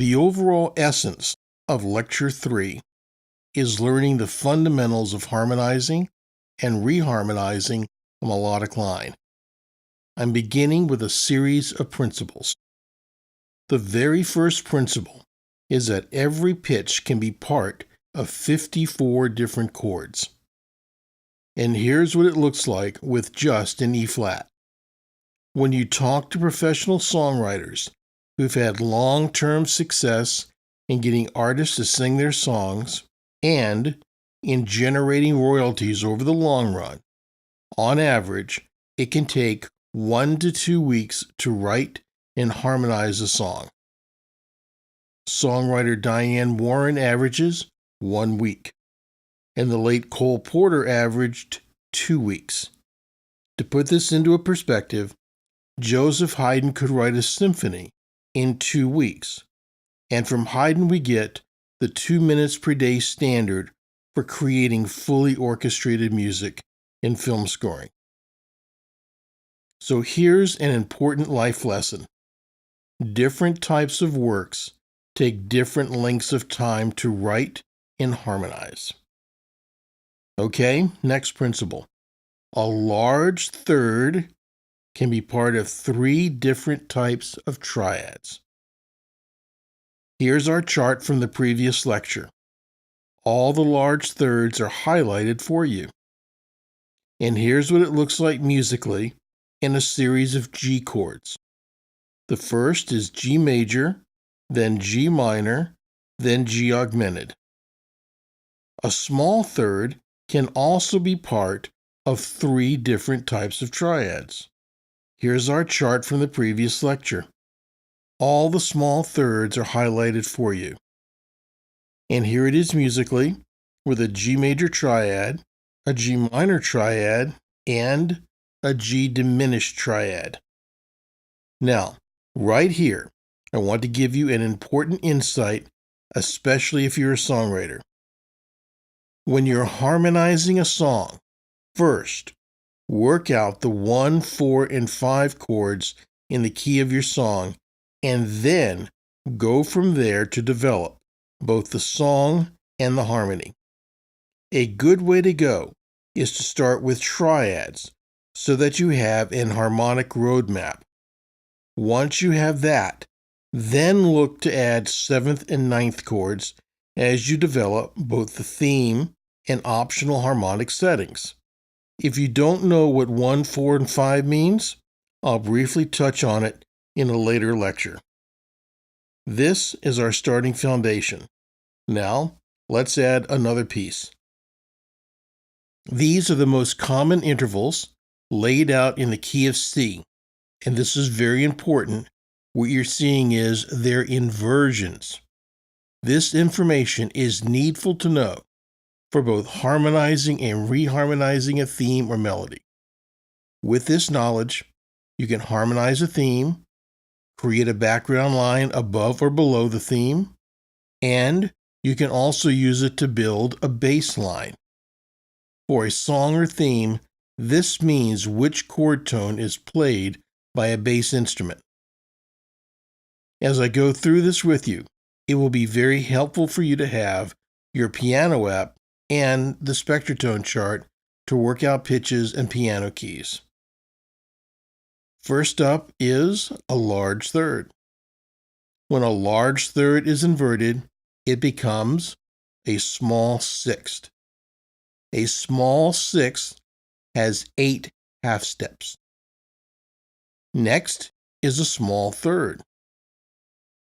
The overall essence of Lecture 3 is learning the fundamentals of harmonizing and reharmonizing a melodic line. I'm beginning with a series of principles. The very first principle is that every pitch can be part of 54 different chords. And here's what it looks like with just an E-flat. When you talk to professional songwriters who've had long-term success in getting artists to sing their songs and in generating royalties over the long run, on average, it can take 1 to 2 weeks to write and harmonize a song. Songwriter Diane Warren averages 1 week, and the late Cole Porter averaged 2 weeks. To put this into a perspective, Joseph Haydn could write a symphony in 2 weeks, and from Haydn we get the 2 minutes per day standard for creating fully orchestrated music in film scoring. So here's an important life lesson. Different types of works take different lengths of time to write and harmonize. Okay, next principle. A large third can be part of 3 different types of triads. Here's our chart from the previous lecture. All the large thirds are highlighted for you. And here's what it looks like musically in a series of G chords. The first is G major, then G minor, then G augmented. A small third can also be part of 3 different types of triads. Here's our chart from the previous lecture. All the small thirds are highlighted for you. And here it is musically with a G major triad, a G minor triad, and a G diminished triad. Now, right here, I want to give you an important insight, especially if you're a songwriter. When you're harmonizing a song, first, work out the 1, 4, and 5 chords in the key of your song, and then go from there to develop both the song and the harmony. A good way to go is to start with triads so that you have an harmonic roadmap. Once you have that, then look to add 7th and 9th chords as you develop both the theme and optional harmonic settings. If you don't know what 1, 4, and 5 means, I'll briefly touch on it in a later lecture. This is our starting foundation. Now, let's add another piece. These are the most common intervals laid out in the key of C, and this is very important. What you're seeing is their inversions. This information is needful to know for both harmonizing and reharmonizing a theme or melody. With this knowledge, you can harmonize a theme, create a background line above or below the theme, and you can also use it to build a bass line. For a song or theme, this means which chord tone is played by a bass instrument. As I go through this with you, it will be very helpful for you to have your piano app and the spectratone chart to work out pitches and piano keys. First up is a large third. When a large third is inverted, it becomes a small sixth. A small sixth has 8 half steps. Next is a small third.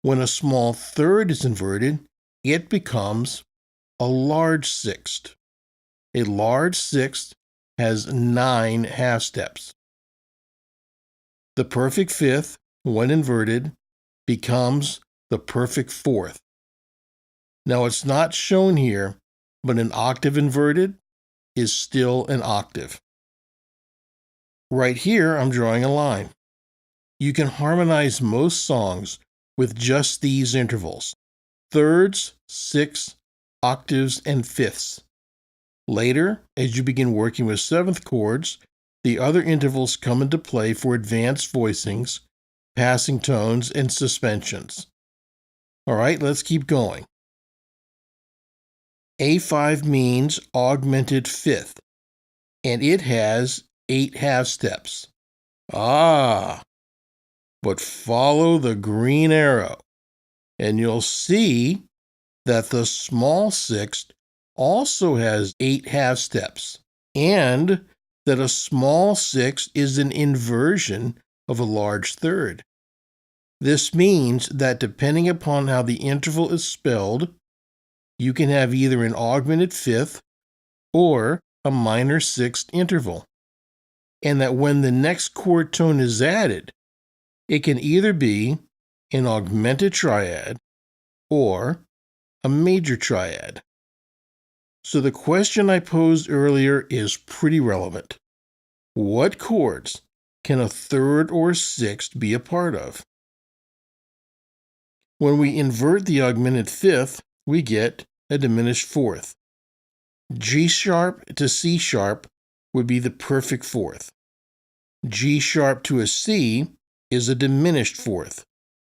When a small third is inverted, it becomes a large sixth. A large sixth has 9 half steps. The perfect fifth, when inverted, becomes the perfect fourth. Now it's not shown here, but an octave inverted is still an octave. Right here, I'm drawing a line. You can harmonize most songs with just these intervals: thirds, sixths, octaves, and fifths. Later, as you begin working with 7th chords, the other intervals come into play for advanced voicings, passing tones, and suspensions. All right, let's keep going. A5 means augmented fifth, and it has 8 half steps. Ah, but follow the green arrow, and you'll see that the small sixth also has 8 half steps, and that a small sixth is an inversion of a large third. This means that depending upon how the interval is spelled, you can have either an augmented fifth or a minor sixth interval, and that when the next chord tone is added, it can either be an augmented triad or a major triad. So the question I posed earlier is pretty relevant. What chords can a third or sixth be a part of? When we invert the augmented fifth, we get a diminished fourth. G sharp to C sharp would be the perfect fourth. G sharp to a C is a diminished fourth.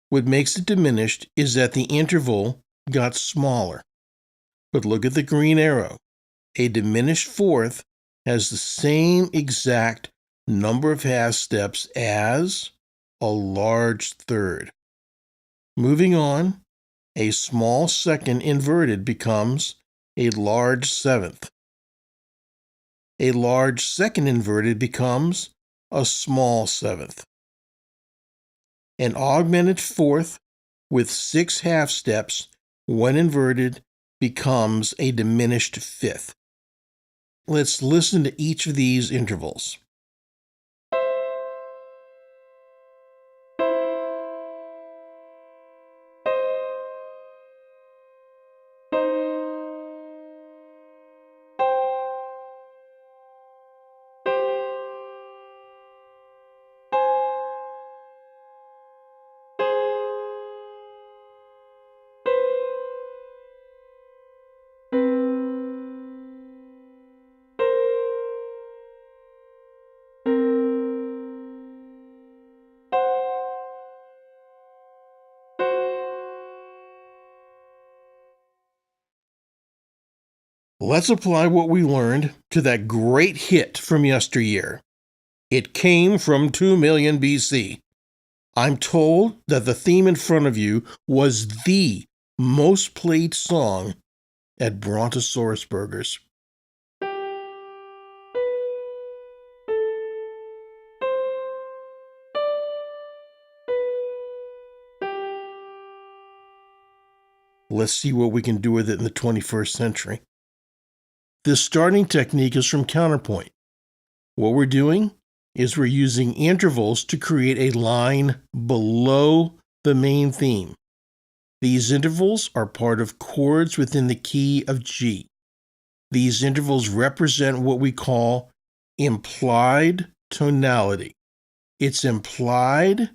What makes it diminished is that the interval got smaller. But look at the green arrow. A diminished fourth has the same exact number of half steps as a large third. Moving on, a small second inverted becomes a large seventh. A large second inverted becomes a small seventh. An augmented fourth with 6 half steps, when inverted, becomes a diminished fifth. Let's listen to each of these intervals. Let's apply what we learned to that great hit from yesteryear. It came from 2 million BC. I'm told that the theme in front of you was the most played song at Brontosaurus Burgers. Let's see what we can do with it in the 21st century. This starting technique is from counterpoint. What we're doing is we're using intervals to create a line below the main theme. These intervals are part of chords within the key of G. These intervals represent what we call implied tonality. It's implied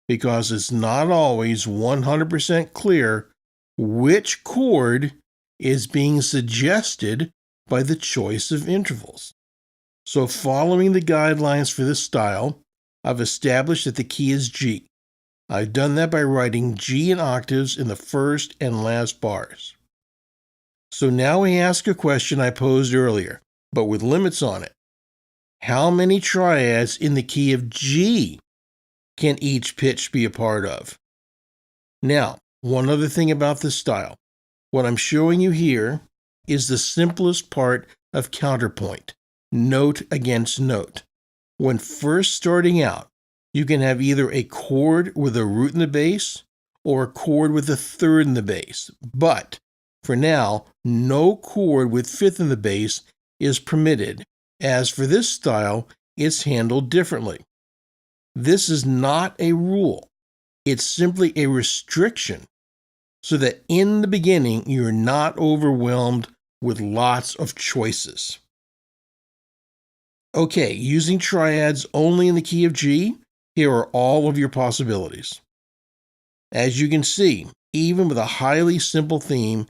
because it's not always 100% clear which chord is being suggested by the choice of intervals. So following the guidelines for this style, I've established that the key is G. I've done that by writing G in octaves in the first and last bars. So now we ask a question I posed earlier, but with limits on it. How many triads in the key of G can each pitch be a part of? Now, one other thing about this style. What I'm showing you here is the simplest part of counterpoint, note against note. When first starting out, you can have either a chord with a root in the bass or a chord with a third in the bass. But for now, no chord with fifth in the bass is permitted. As for this style, it's handled differently. This is not a rule. It's simply a restriction so that in the beginning, you're not overwhelmed with lots of choices. Okay, using triads only in the key of G, here are all of your possibilities. As you can see, even with a highly simple theme,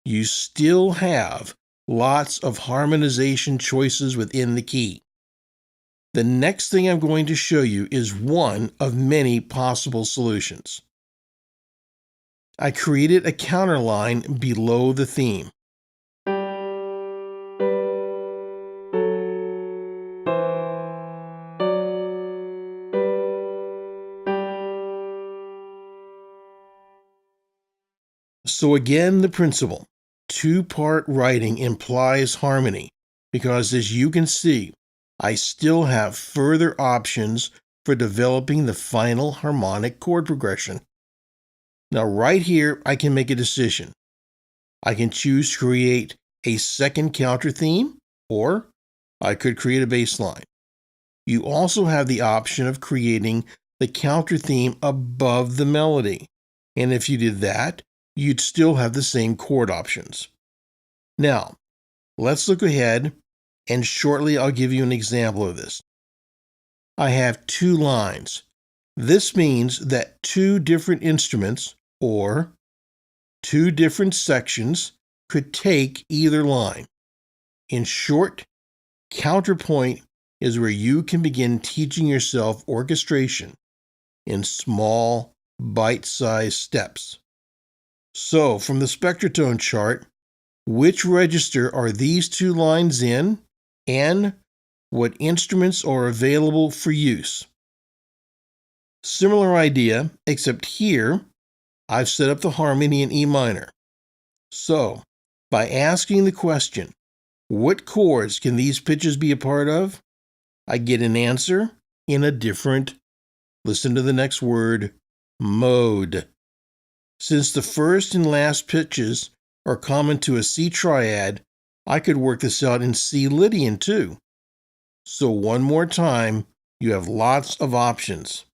you still have lots of harmonization choices within the key. The next thing I'm going to show you is one of many possible solutions. I created a counterline below the theme. So again, the principle. Two-part writing implies harmony because, as you can see, I still have further options for developing the final harmonic chord progression. Now, right here, I can make a decision. I can choose to create a second counter theme, or I could create a bass line. You also have the option of creating the counter theme above the melody. And if you did that, you'd still have the same chord options. Now, let's look ahead, and shortly I'll give you an example of this. I have two lines. This means that two different instruments, or two different sections, could take either line. In short, counterpoint is where you can begin teaching yourself orchestration in small, bite-sized steps. So, from the spectratone chart, which register are these two lines in, and what instruments are available for use? Similar idea, except here, I've set up the harmony in E minor. So, by asking the question, what chords can these pitches be a part of? I get an answer in a different, listen to the next word, mode. Since the first and last pitches are common to a C triad, I could work this out in C Lydian too. So one more time, you have lots of options.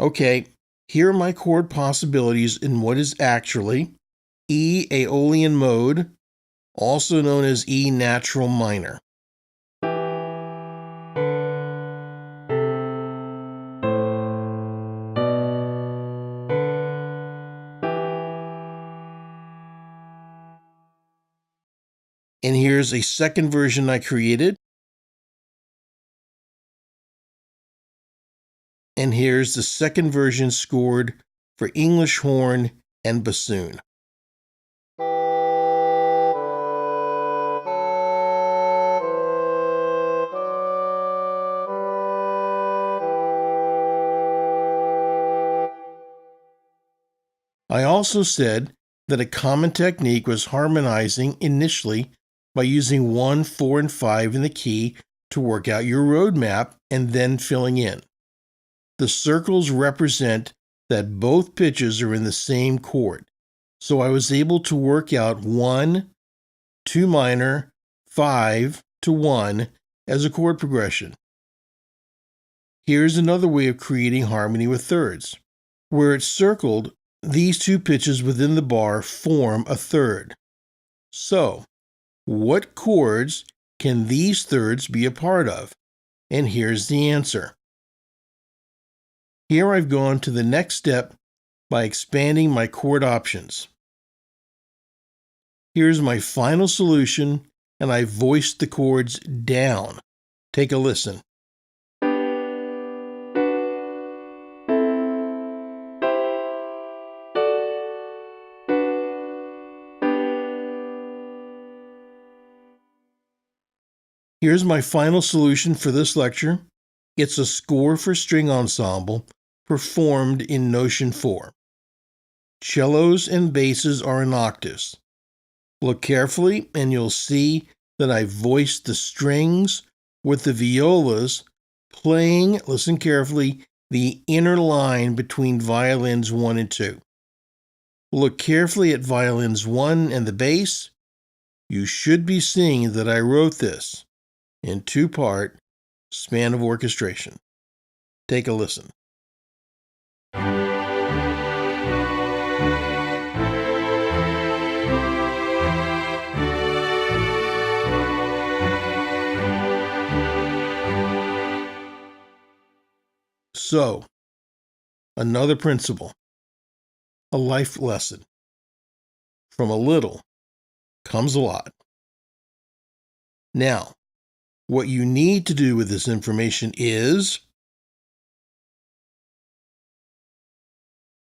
Okay, here are my chord possibilities in what is actually E Aeolian mode, also known as E natural minor. And here's a second version I created. And here's the second version scored for English horn and bassoon. I also said that a common technique was harmonizing initially by using 1, 4, and 5 in the key to work out your roadmap and then filling in. The circles represent that both pitches are in the same chord, so I was able to work out 1, 2 minor, 5 to 1 as a chord progression. Here's another way of creating harmony with thirds. Where it's circled, these two pitches within the bar form a third. So, what chords can these thirds be a part of? And here's the answer. Here I've gone to the next step by expanding my chord options. Here's my final solution, and I voiced the chords down. Take a listen. Here's my final solution for this lecture. It's a score for string ensemble performed in Notion 4. Cellos and basses are in octaves. Look carefully and you'll see that I voiced the strings with the violas playing, listen carefully, the inner line between violins 1 and 2. Look carefully at violins 1 and the bass. You should be seeing that I wrote this in two-part span of orchestration. Take a listen. So, another principle, a life lesson. From a little comes a lot. Now, what you need to do with this information is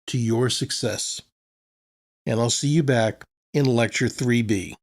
to your success. And I'll see you back in Lecture 3B.